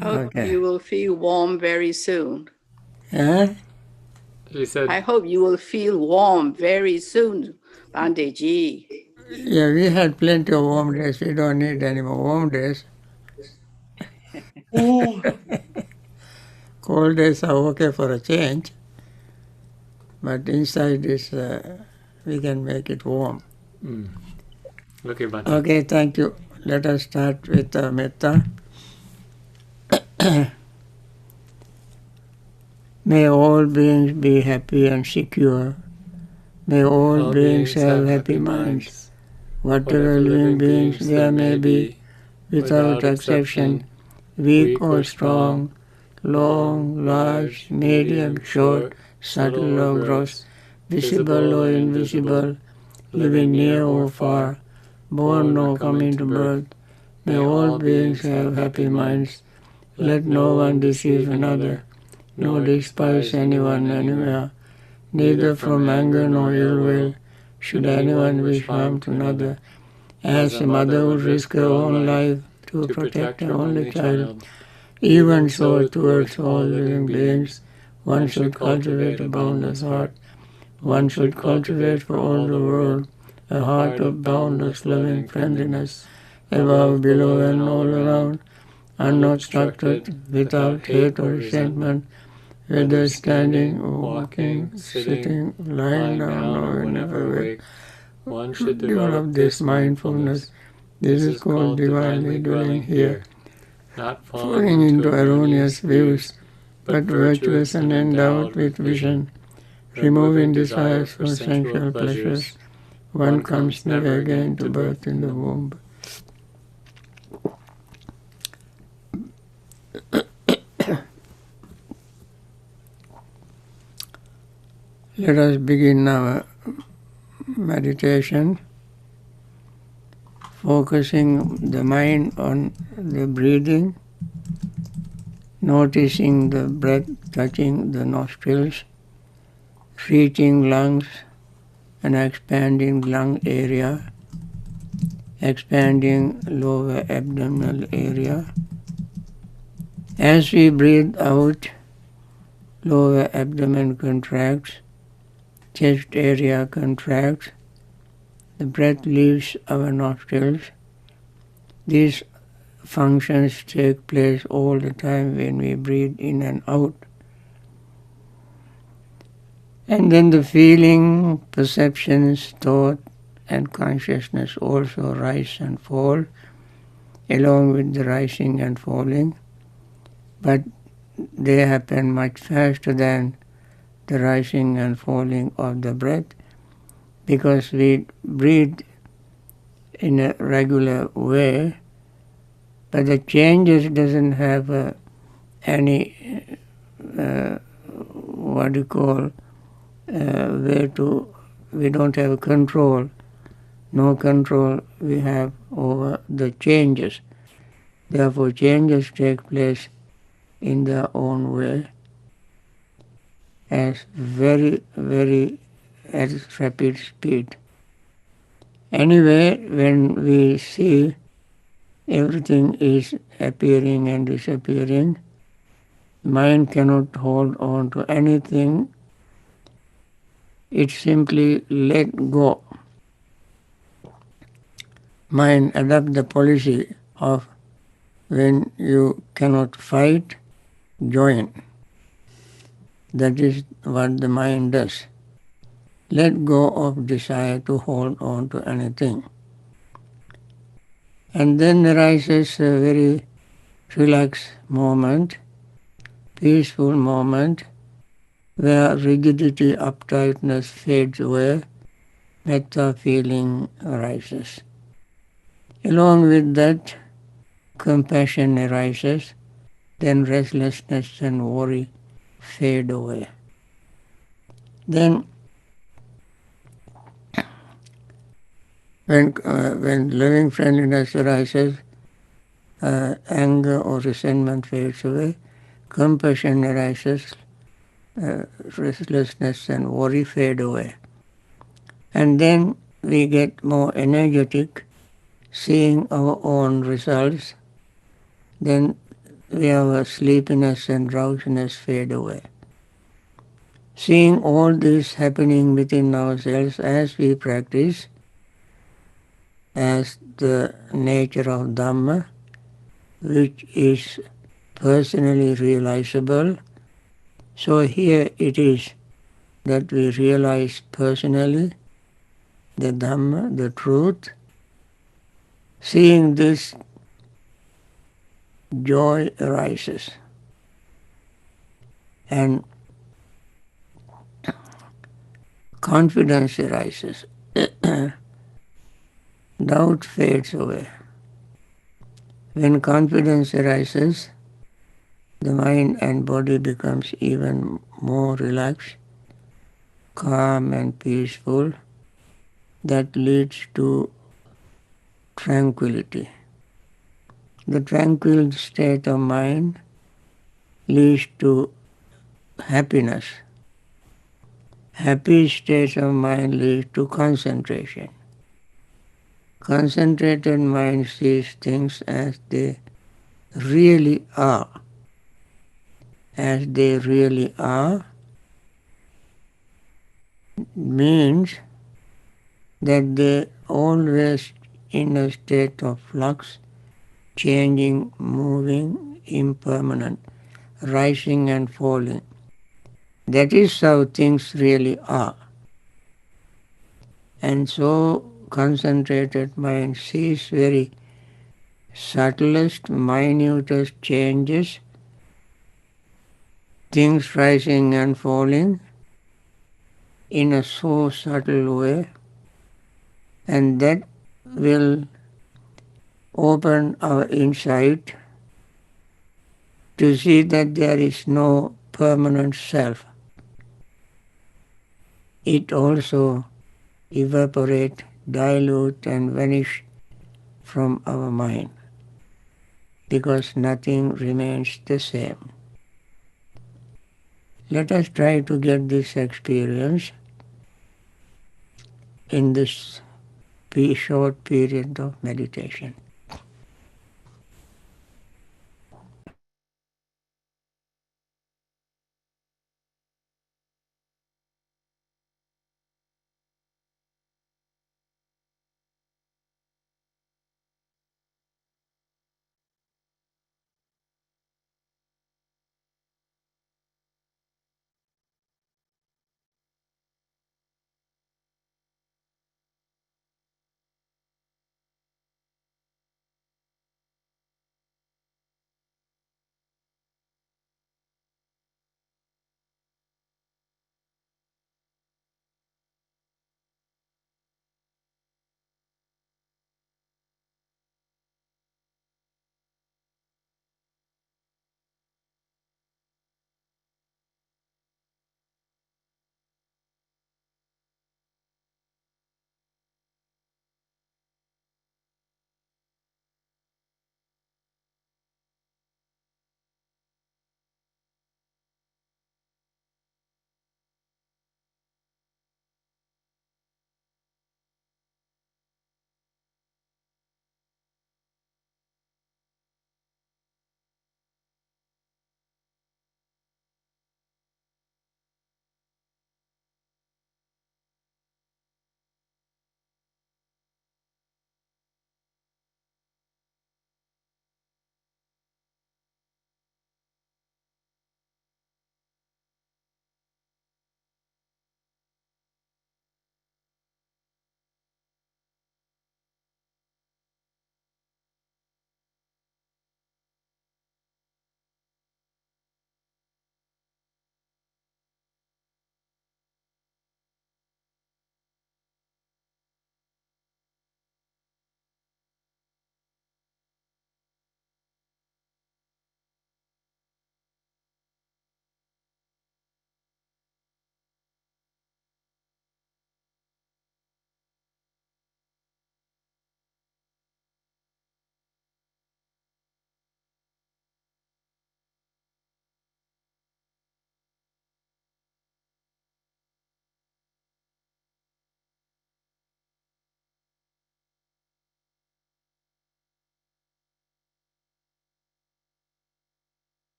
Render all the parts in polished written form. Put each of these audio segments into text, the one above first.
Hope Okay. you will feel warm very soon. Yeah? She said, I hope you will feel warm very soon, Bhante G. Yeah, we had plenty of warm days. We don't need any more warm days. Cold days are okay for a change, but inside is we can make it warm. okay, Bhante. Okay, thank you. Let us start with metta. May all beings be happy and secure. May all beings have happy minds. Whatever living beings there may be, without exception, weak or strong, long, large, medium, short, subtle or gross, visible or invisible, living near or far, born or coming to birth, may all beings have happy minds. Let no one deceive another, nor despise anyone anywhere, neither from anger nor ill will should anyone wish harm to another. As a mother would risk her own life to protect her only child, even so towards all living beings, one should cultivate a boundless heart. One should cultivate for all the world a heart of boundless loving friendliness, above, below, and all around, unobstructed, without hate or resentment, whether standing or walking, sitting, lying down, or whenever awake. One Should develop this mindfulness. This is called divinely dwelling here, not falling into erroneous views, but virtuous and endowed with vision, removing desires for sensual pleasures. One comes never again to birth in the womb. Let us begin our meditation, focusing the mind on the breathing, noticing the breath touching the nostrils, reaching lungs and expanding lung area, expanding lower abdominal area. As we breathe out, lower abdomen contracts, chest area contracts, the breath leaves our nostrils. These functions take place all the time when we breathe in and out. And then the feeling, perceptions, thought, and consciousness also rise and fall, along with the rising and falling. But they happen much faster than the rising and falling of the breath, because we breathe in a regular way, but the changes doesn't have any what you call way to, we don't have control, no control we have over the changes. Therefore changes take place in their own way, as very at rapid speed. Anyway, when we see everything is appearing and disappearing, mind cannot hold on to anything. It simply let go. Mind adopt the policy of, when you cannot fight, join. That is what the mind does. Let go of desire to hold on to anything. And then arises a very relaxed moment, peaceful moment, where rigidity, uptightness fades away, metta feeling arises. Along with that, compassion arises, then restlessness and worry fade away. Then when loving friendliness arises, anger or resentment fades away, compassion arises, restlessness and worry fade away. And then we get more energetic, seeing our own results. Then our sleepiness and drowsiness fade away. Seeing all this happening within ourselves as we practice, as the nature of Dhamma, which is personally realizable. So here it is that we realize personally the Dhamma, the truth. Seeing this, joy arises. And confidence arises. Doubt fades away. When confidence arises, the mind and body becomes even more relaxed, calm and peaceful. That leads to tranquility. The tranquil state of mind leads to happiness. Happy state of mind leads to concentration. Concentrated mind sees things as they really are. As they really are means that they always in a state of flux, changing, moving, impermanent, rising and falling. That is how things really are. And so concentrated mind sees very subtlest, minutest changes, things rising and falling in a so subtle way, and that will open our insight to see that there is no permanent self. It also evaporate, dilute and vanish from our mind because nothing remains the same. Let us try to get this experience in this short period of meditation.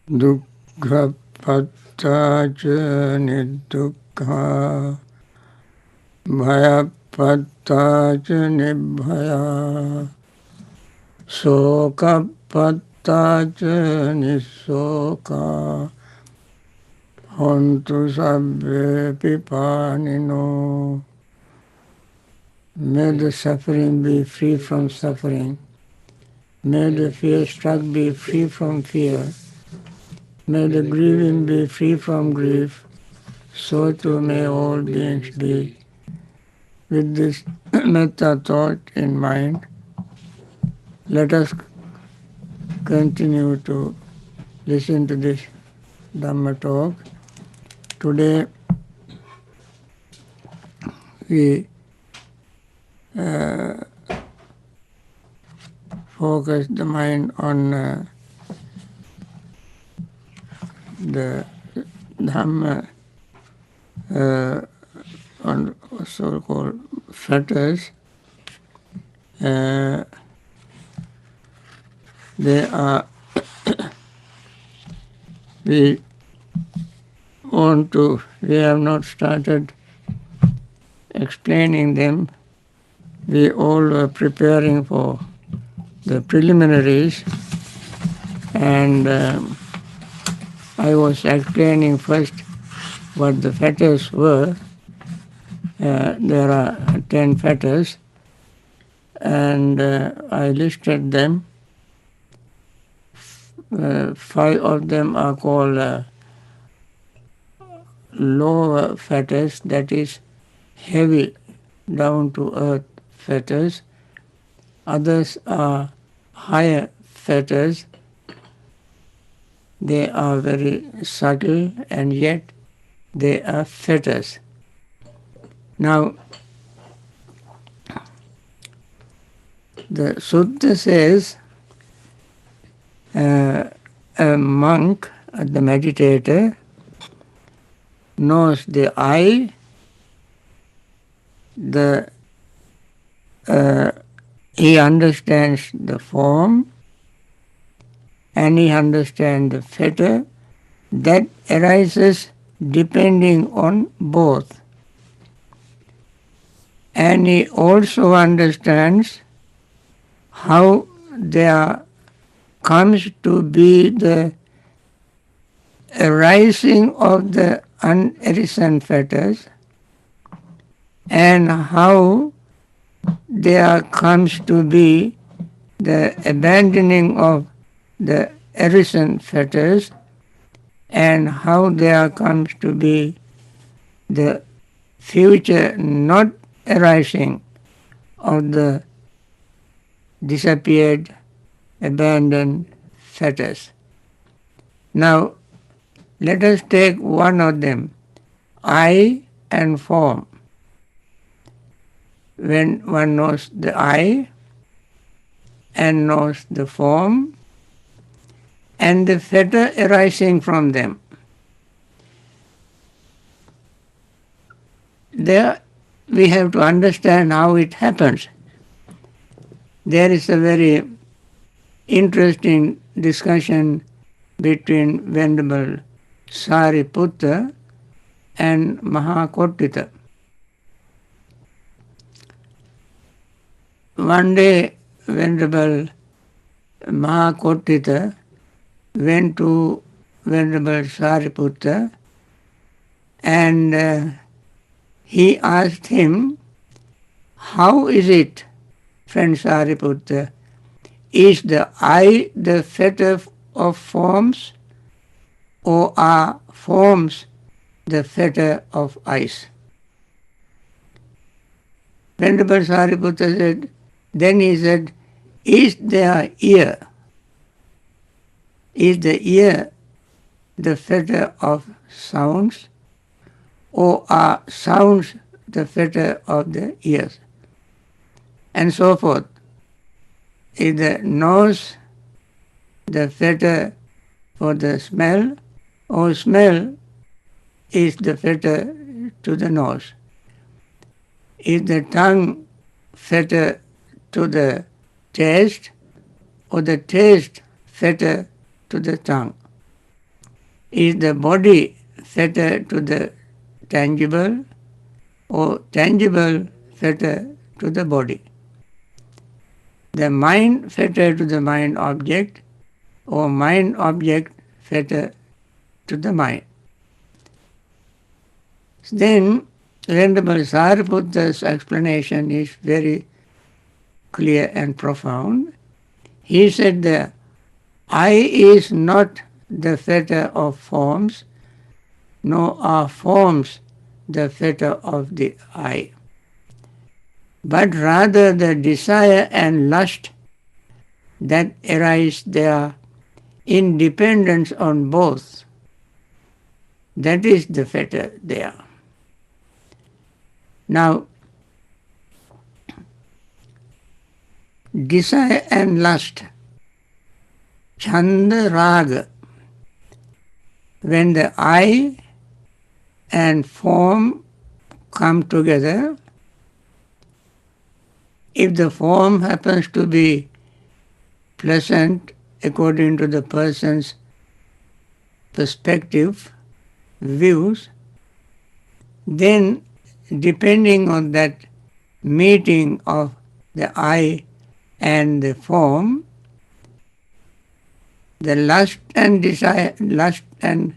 dukkha patta ca nidukkha bhaya patta ca nibhaya soka patta ca nisoka hontu sabbe pipanino. May the suffering be free from suffering. May the fear-struck be free from fear. May the grieving be free from grief. So too may all beings be. With this metta thought in mind, let us continue to listen to this Dhamma talk. Today we focus the mind on the Dhamma, on so-called fetters. They are, we have not started explaining them. We all were preparing for the preliminaries, and I was explaining first what the fetters were. There are 10 fetters, and I listed them. 5 of them are called lower fetters, that is heavy, down to earth fetters. Others are higher fetters. They are very subtle, and yet they are fetters. Now, the Sutta says a monk, the meditator, knows the I, he understands the form, and he understands the fetter that arises depending on both. And he also understands how there comes to be the arising of the unarisen fetters, and how there comes to be the abandoning of the arisen fetters, and how there comes to be the future not arising of the disappeared, abandoned fetters. Now, let us take one of them, I and form. When one knows the I and knows the form and the fetter arising from them, there we have to understand how it happens. There is a very interesting discussion between Venerable Sariputta and Mahakottita. One day, Venerable Mahakottita went to Venerable Sariputta, and he asked him, how is it, friend Sariputta, is the I the fetter of forms, or are forms the fetter of ice? Venerable Sariputta said, then he said, is there ear? Is the ear the fetter of sounds, or are sounds the fetter of the ears? And so forth. Is the nose the fetter for the smell, or smell is the fetter to the nose? Is the tongue fetter to the taste, or the taste fetter to the tongue? is the body fetter to the tangible or tangible fetter to the body? The mind fetter to the mind object or mind object fetter to the mind. Then Venerable Sariputta's explanation is very clear and profound. He said the I is not the fetter of forms, nor are forms the fetter of the I, but rather the desire and lust that arise there in dependence on both. That is the fetter there. Now, desire and lust, chanda raga, when the I and form come together, if the form happens to be pleasant according to the person's perspective, views, then depending on that meeting of the I and the form, the lust and desire can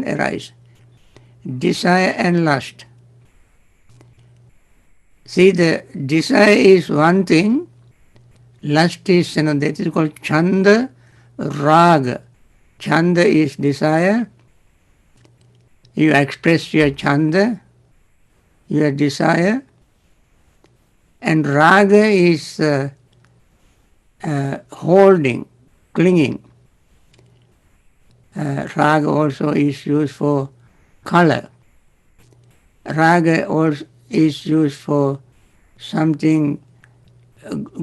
arise. Desire and lust. See, the desire is one thing, lust is another. That is called chanda raga. Chanda is desire. You express your chanda, your desire, and raga is holding, clinging. Raga also is used for color. Raga also is used for something,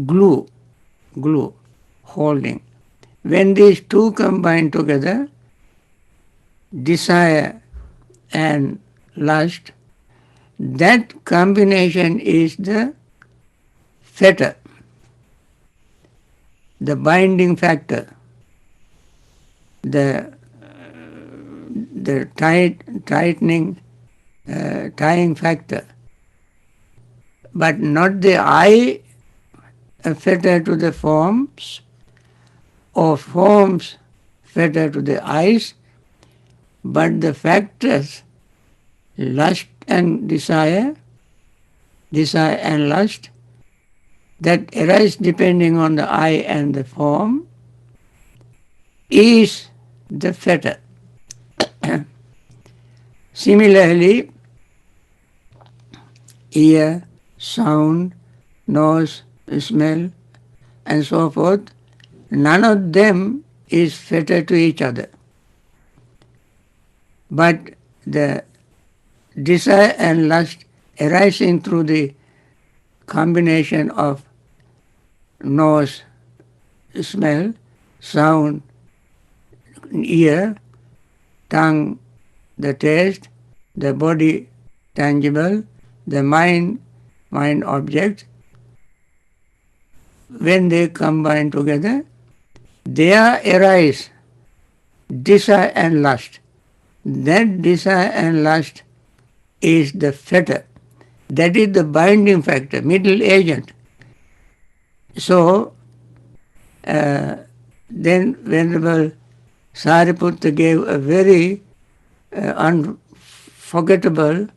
glue, holding. When these two combine together, desire and lust, that combination is the fetter, the binding factor, the tightening, tying factor, but not the I fetter to the forms or forms fetter to the eyes, but the factors, lust and desire and lust, that arise depending on the I and the form, is the fetter. Similarly, ear, sound, nose, smell, and so forth, none of them is fetter to each other. But the desire and lust arising through the combination of nose, smell, sound, ear, tongue, the taste, the body, tangible, the mind object, when they combine together, there arise desire and lust. That desire and lust is the fetter. That is the binding factor, middle agent. So, then Venerable Sariputta gave a very unforgettable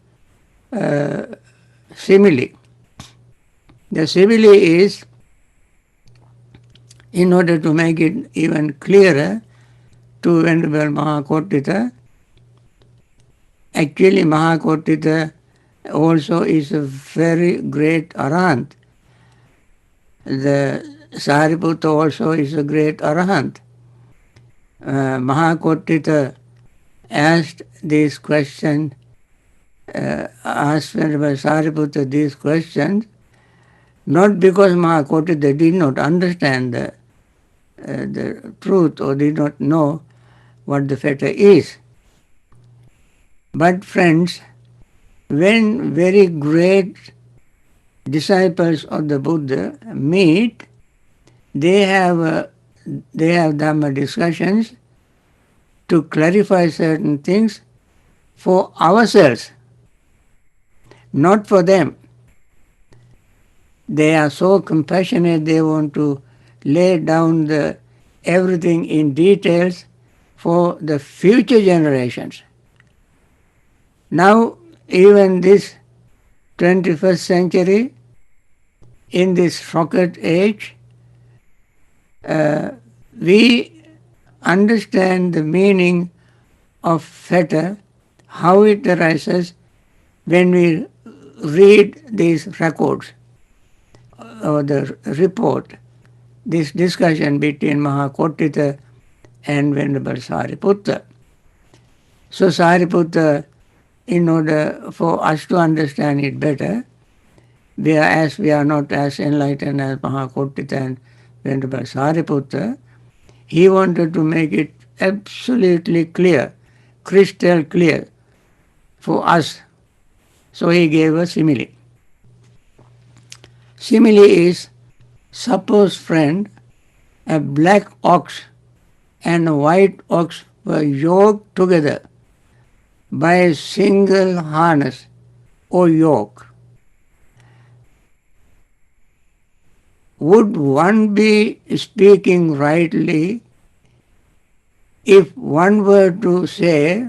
simile. The simile is, in order to make it even clearer to Venerable Mahakotita, actually Mahakotita also is a very great arahant. The Sariputta also is a great arahant. Mahakotita asked this question, asked Venerable Sariputta these questions, not because Mahakotita did not understand the truth or did not know what the fetter is. But friends, when very great disciples of the Buddha meet, they have they have Dhamma discussions to clarify certain things for ourselves, not for them. They are so compassionate, they want to lay down everything in details for the future generations. Now, even this 21st century, in this rocket age, we understand the meaning of fetter, how it arises when we read these records or the report, this discussion between Mahakotita and Venerable Sariputta. So Sariputta, in order for us to understand it better, we are not as enlightened as Mahakotita and Venerable Sariputta, he wanted to make it absolutely clear, crystal clear for us. So he gave a simile. Simile is, suppose, friend, a black ox and a white ox were yoked together by a single harness or yoke. Would one be speaking rightly if one were to say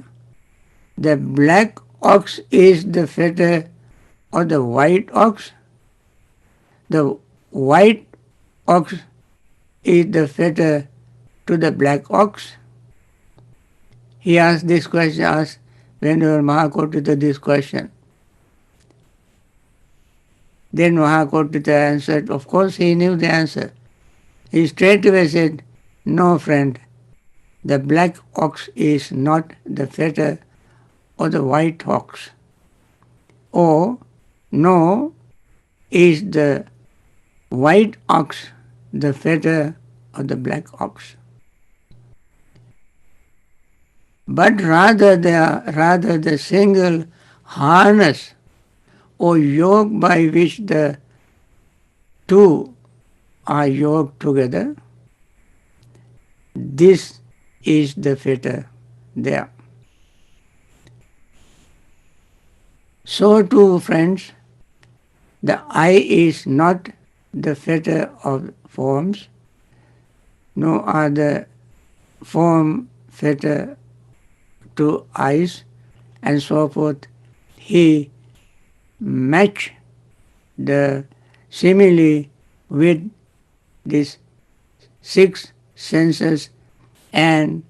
the black ox is the fetter of the white ox? The white ox is the fetter to the black ox? He asked this question, asked Venerable Mahakotita this question. Then Mahakotita answered, of course he knew the answer. He straightway said, no friend, the black ox is not the fetter of the white ox. Or, no, is the white ox the fetter of the black ox. But rather the single harness or yoke by which the two are yoked together, this is the fetter there. So too, friends, the eye is not the fetter of forms, nor are the form fetter to eyes, and so forth. He matched the simile with these six senses and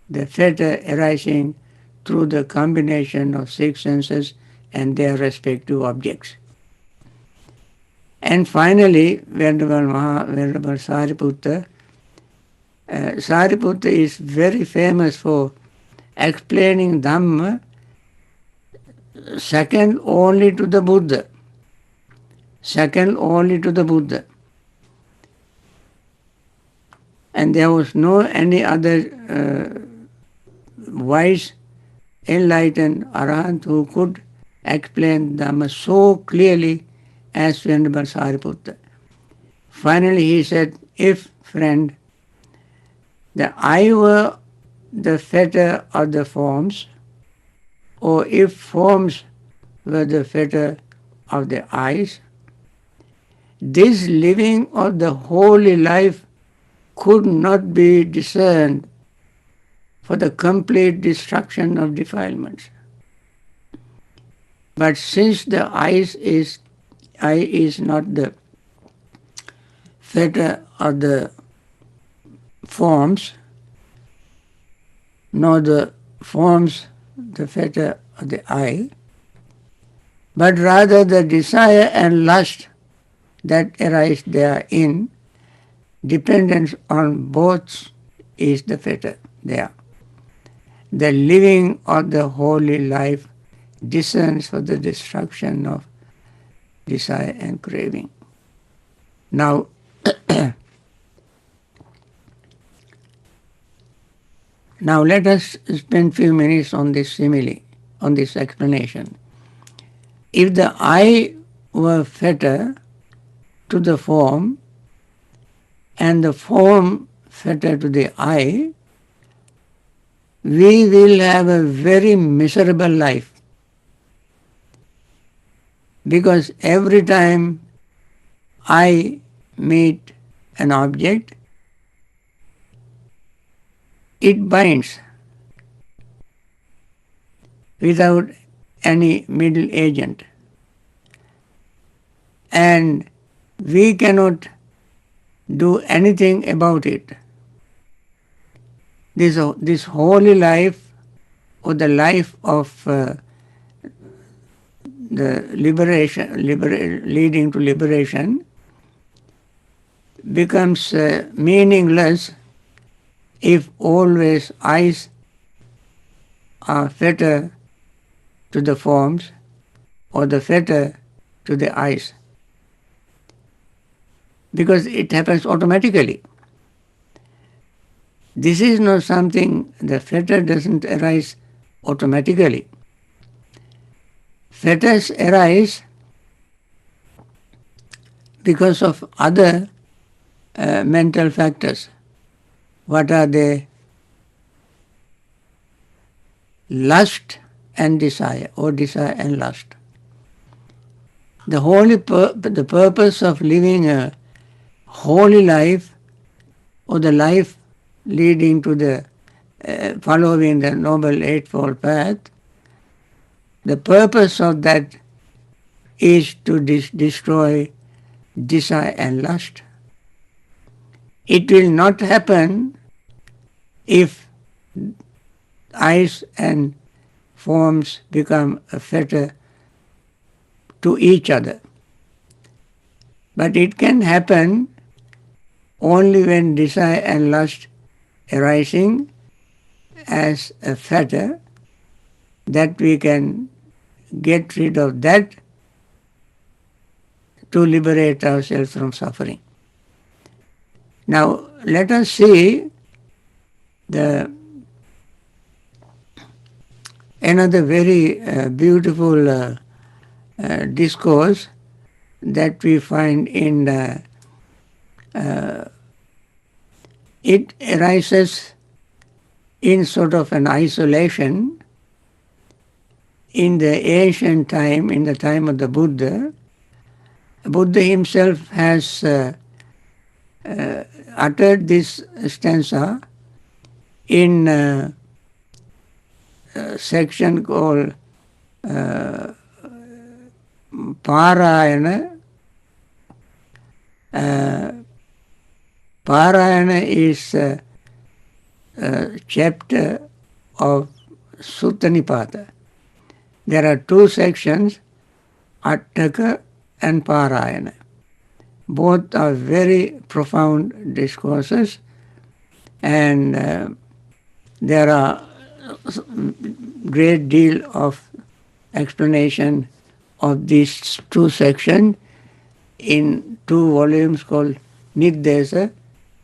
the fetter arising through the combination of six senses and their respective objects. And finally, Venerable Sariputta. Sariputta is very famous for explaining Dhamma second only to the Buddha. Second only to the Buddha. And there was no any other wise, enlightened Arahant who could explain Dhamma so clearly as Venerable Sariputta. Finally he said, if, friend, the eye were the fetter of the forms, or if forms were the fetter of the eyes, this living of the holy life could not be discerned for the complete destruction of defilements. But since the eye is not the fetter of the forms, nor the forms the fetter of the eye, but rather the desire and lust that arise therein, dependence on both is the fetter there. The living of the holy life discerns for the destruction of desire and craving. Now, now let us spend a few minutes on this simile, on this explanation. If the eye were fetter to the form, and the form fetter to the eye, we will have a very miserable life. Because every time I meet an object, it binds without any middle agent. And we cannot do anything about it. This holy life, or the life of the leading to liberation, becomes meaningless if always eyes are fetter to the forms, or the fetter to the eyes. Because it happens automatically. This is not something, the fetter doesn't arise automatically. Fetters arise because of other mental factors. What are they? Lust and desire, or desire and lust. The purpose of living a holy life, or the life leading to the following the Noble Eightfold Path, the purpose of that is to destroy desire and lust. It will not happen if eyes and forms become a fetter to each other. But it can happen only when desire and lust arising as a fetter, that we can get rid of that to liberate ourselves from suffering. Now let us see another very beautiful discourse that we find in it arises in sort of an isolation. In the ancient time, in the time of the Buddha himself has uttered this stanza in a section called Parayana. Parayana is a chapter of Sutta Nipata. There are two sections, Attaka and Parayana. Both are very profound discourses, and there are great deal of explanation of these two sections in two volumes called Nirdesa,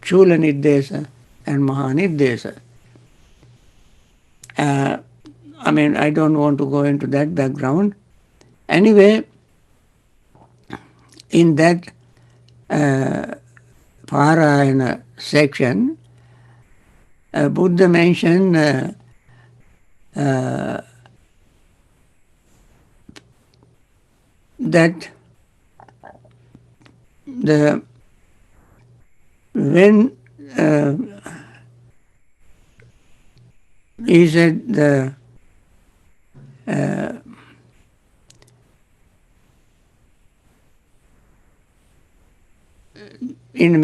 Chula Nirdesa and Mahanirdesa. I don't want to go into that background. Anyway, in that Parayana section, Buddha mentioned that when he said in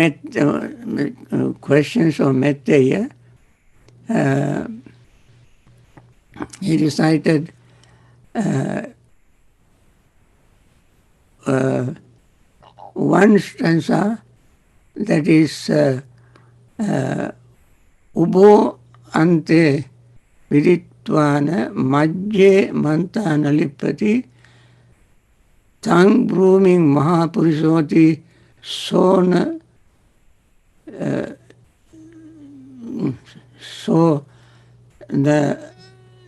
questions of metta, he recited one stanza that is Ubo ante viditvana majje mantana lipati tang brooming mahapurisoti sona so the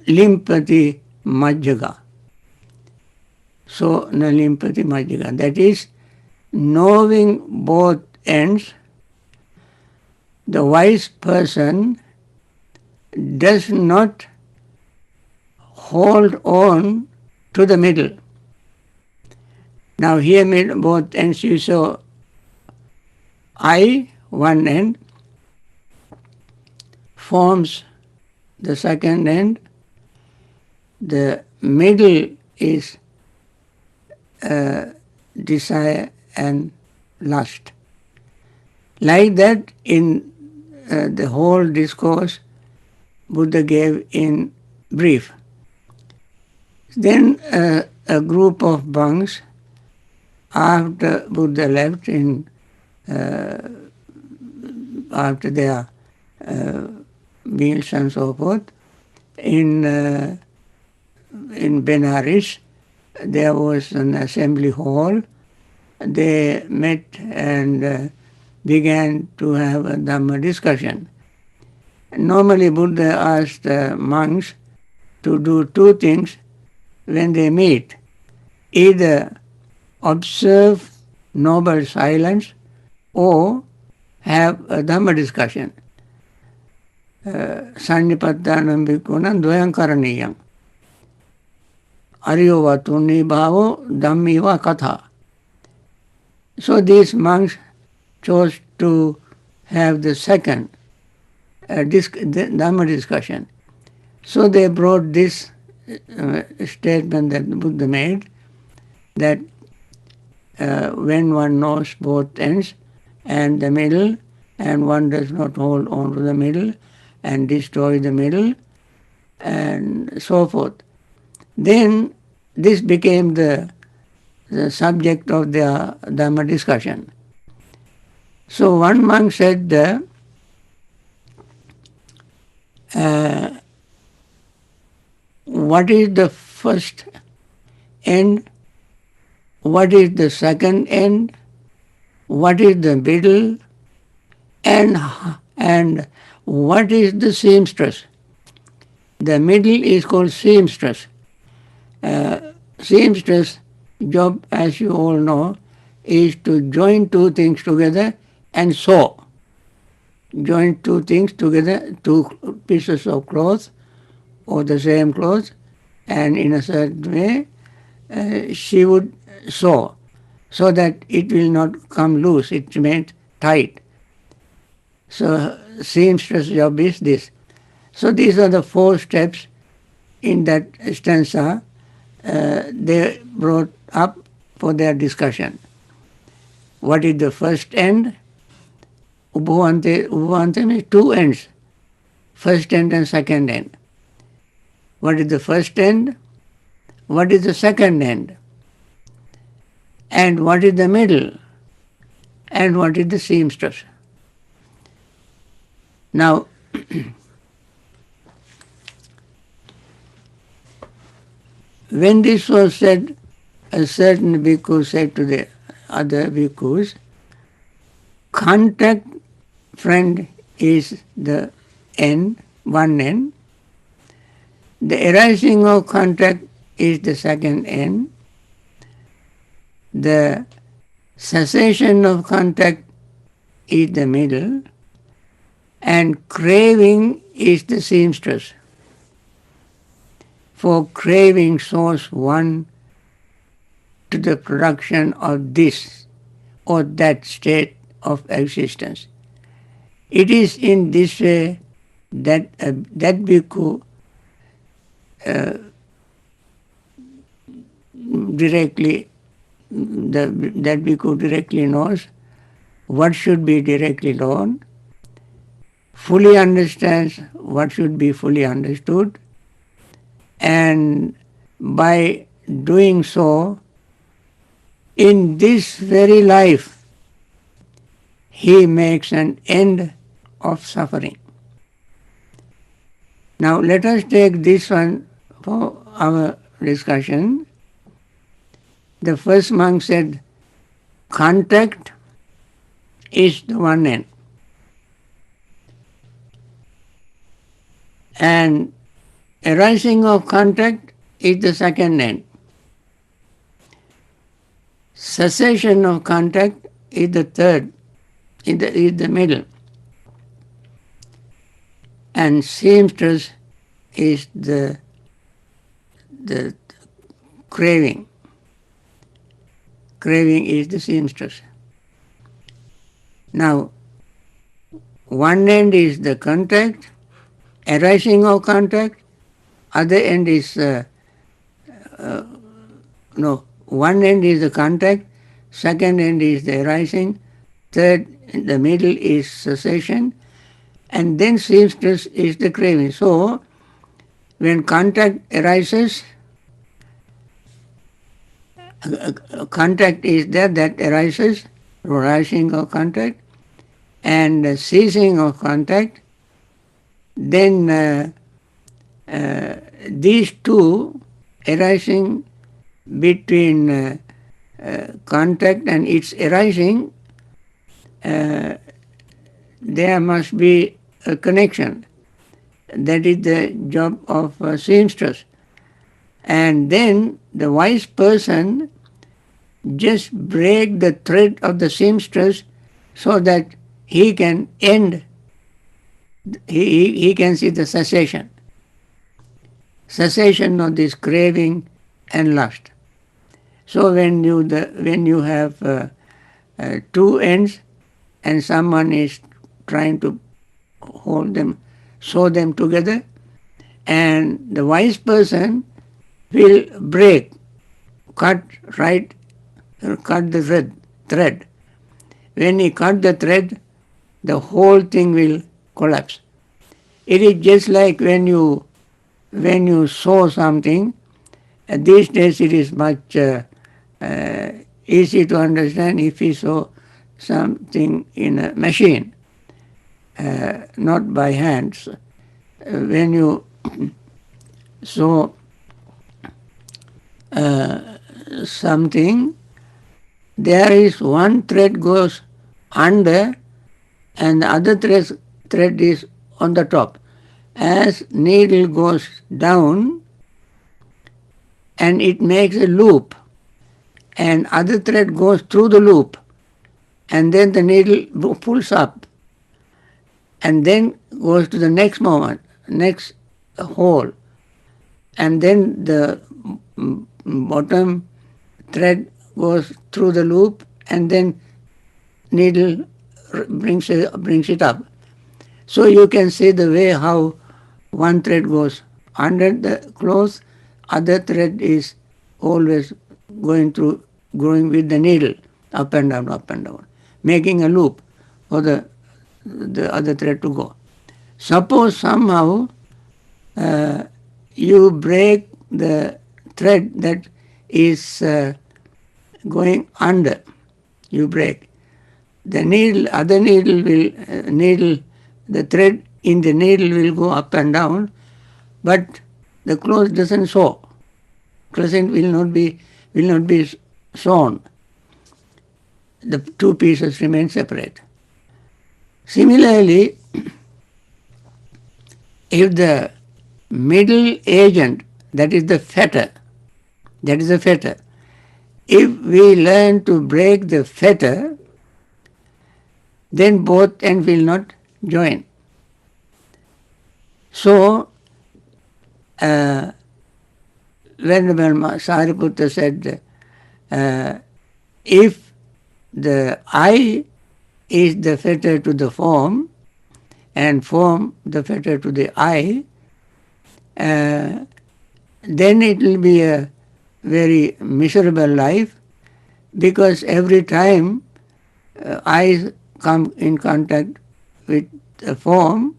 limpati majjaga. So na limpati majjaga. That is, knowing both ends, the wise person does not hold on to the middle. Now here both ends you saw I, one end, forms the second end. The middle is desire and lust. Like that, in the whole discourse, Buddha gave in brief. Then a group of monks, after Buddha left, after their meals and so forth, in Benares, there was an assembly hall. They met and began to have a Dhamma discussion. Normally Buddha asked monks to do two things when they meet. Either observe noble silence or have a Dhamma discussion. Sannipattanam bhikkhunan dvayam karaniyam. Ariyo va tunni bhavo dhammi va katha. So these monks chose to have the second Dhamma discussion. So they brought this statement that Buddha made, that when one knows both ends and the middle, and one does not hold on to the middle and destroy the middle, and so forth, then this became the subject of their Dhamma discussion. So one monk said, what is the first end? What is the second end? What is the middle? And what is the seamstress? The middle is called seamstress. Seamstress job, as you all know, is to join two things together and sew. Join two things together, two pieces of cloth or the same cloth, and in a certain way she would sew so that it will not come loose, it remains tight. So seamstress job is this. So these are the 4 steps in that stanza they brought up for their discussion. What is the first end? Ubhavante means 2 ends, first end and second end. What is the first end? What is the second end? And what is the middle? And what is the seamstress? Now, when this was said, a certain bhikkhu said to the other bhikkhus, contact, friend, is the end, one end. The arising of contact is the second end. The cessation of contact is the middle. And craving is the seamstress. For craving source one to the production of this or that state of existence. It is in this way that that bhikkhu that bhikkhu directly knows what should be directly known, fully understands what should be fully understood, and by doing so, in this very life, he makes an end of suffering. Now let us take this one for our discussion. The first monk said, contact is the one end. And arising of contact is the second end. Cessation of contact is the third, is the middle. and seamstress is the craving. Craving is the seamstress. Now, one end is the contact, arising of contact, other end is, one end is the contact, second end is the arising, third, in the middle is cessation, and then seamstress is the craving. So, when contact arises, contact is there that arises, arising of contact, and ceasing of contact, then these two arising between contact and its arising, there must be a connection. That is the job of seamstress. And then the wise person just break the thread of the seamstress so that he can end, he can see the cessation of this craving and lust. So when you have two ends and someone is trying to hold them, sew them together, and the wise person will break, cut the thread. When he cut the thread, the whole thing will collapse. It is just like when you sew something. These days it is much easy to understand if you sew something in a machine, not by hands. When you sew something, there is one thread goes under and the other thread is on the top. As needle goes down and it makes a loop, and other thread goes through the loop, and then the needle pulls up and then goes to the next hole, and then the bottom thread goes through the loop and then needle brings it up. So you can see the way how one thread goes under the cloth, other thread is always going with the needle up and down, making a loop for the other thread to go. Suppose somehow you break the thread that is going under, you break. The the thread in the needle will go up and down, but the cloth doesn't sew. Crescent will not be sewn. The two pieces remain separate. Similarly, if the middle agent, that is the fetter, if we learn to break the fetter, then both ends will not join. So, when Sariputta said, if the I is the fetter to the form, and form the fetter to the I, then it will be a very miserable life, because every time I come in contact with the form,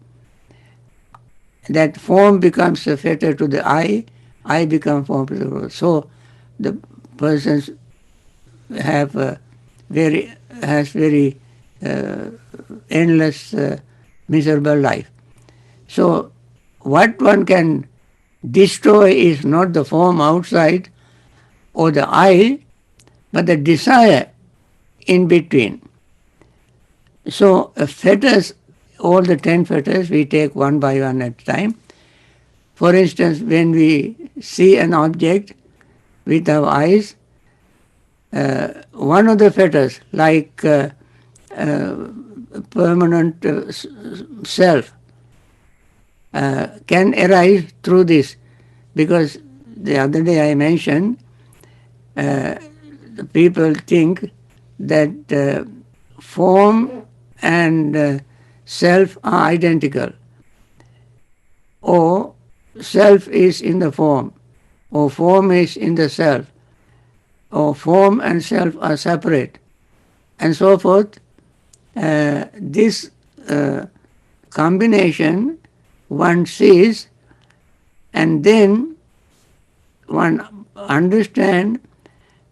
that form becomes a fetter to the I become form to the world. So the persons has very endless miserable life. So what one can destroy is not the form outside or the I, but the desire in between. So fetters, all the 10 fetters, we take one by one at a time. For instance, when we see an object with our eyes, one of the fetters, like permanent self, can arise through this. Because the other day I mentioned, the people think that form and self are identical, or self is in the form, or form is in the self, or form and self are separate, and so forth. This combination one sees, and then one understand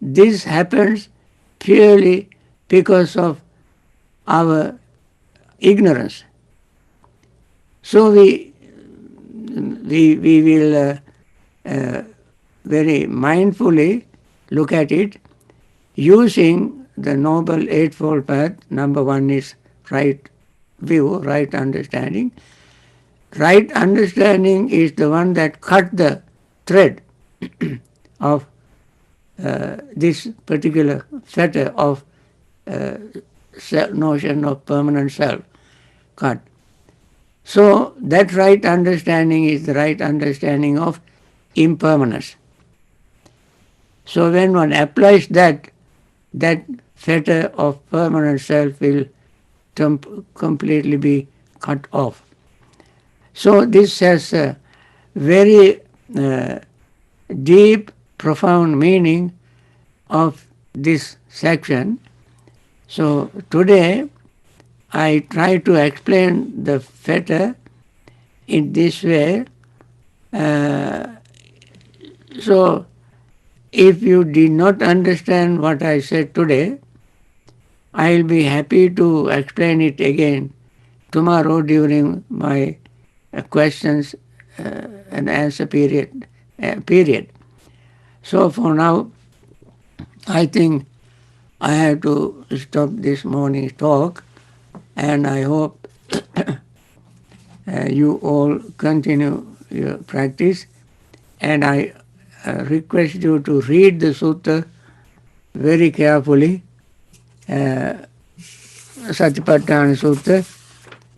this happens purely because of our ignorance. So we will very mindfully look at it using the Noble Eightfold Path. Number one is right view, right understanding. Right understanding is the one that cut the thread of this particular fetter of notion of permanent self cut. So that right understanding is the right understanding of impermanence. So when one applies that fetter of permanent self will completely be cut off. So this has a very deep, profound meaning of this section. So today I try to explain the fetter in this way. So if you did not understand what I said today, I will be happy to explain it again tomorrow during my questions and answer period. So for now, I think I have to stop this morning's talk, and I hope you all continue your practice, and I request you to read the sutta very carefully, Satipatthana Sutta,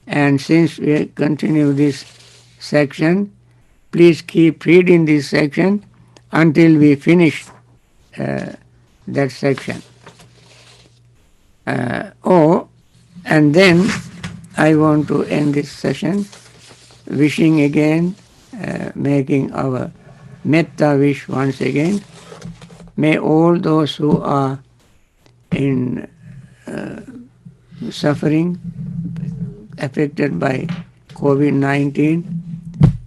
and since we continue this section, please keep reading this section until we finish that section. And then I want to end this session wishing again, making our metta wish once again. May all those who are in suffering, affected by COVID-19,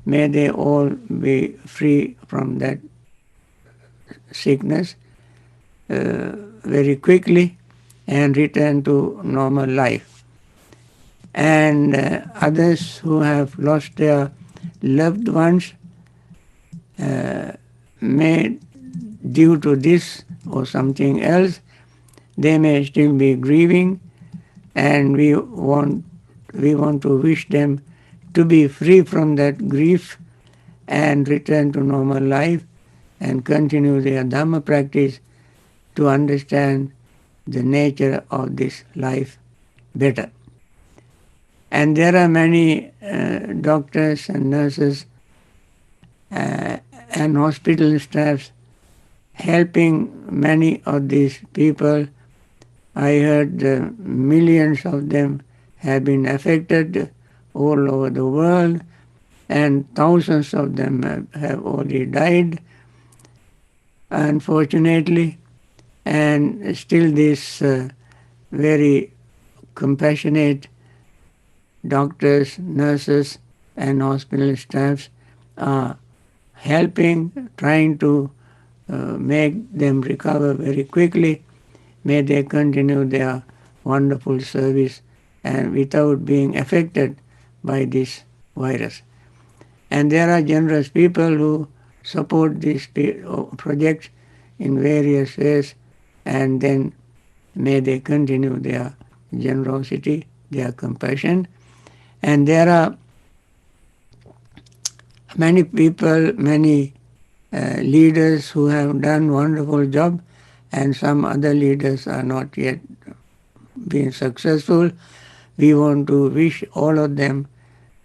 may they all be free from that sickness very quickly and return to normal life. And others who have lost their loved ones, may, due to this or something else, they may still be grieving, and we want to wish them to be free from that grief and return to normal life and continue their Dhamma practice to understand the nature of this life better. And there are many doctors and nurses and hospital staffs helping many of these people. I heard millions of them have been affected all over the world, and thousands of them have already died, unfortunately. And still these very compassionate doctors, nurses, and hospital staffs are helping, trying to make them recover very quickly. May they continue their wonderful service and without being affected by this virus. And there are generous people who support these projects in various ways, and then may they continue their generosity, their compassion. And there are many people, many leaders who have done wonderful job, and some other leaders are not yet been successful. We want to wish all of them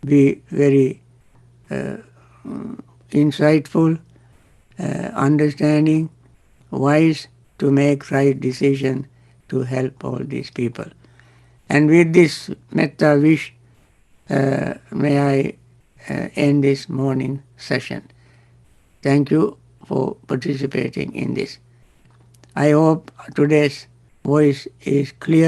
be very insightful, understanding, wise to make right decision to help all these people. And with this metta wish, may I end this morning session. Thank you for participating in this. I hope today's voice is clear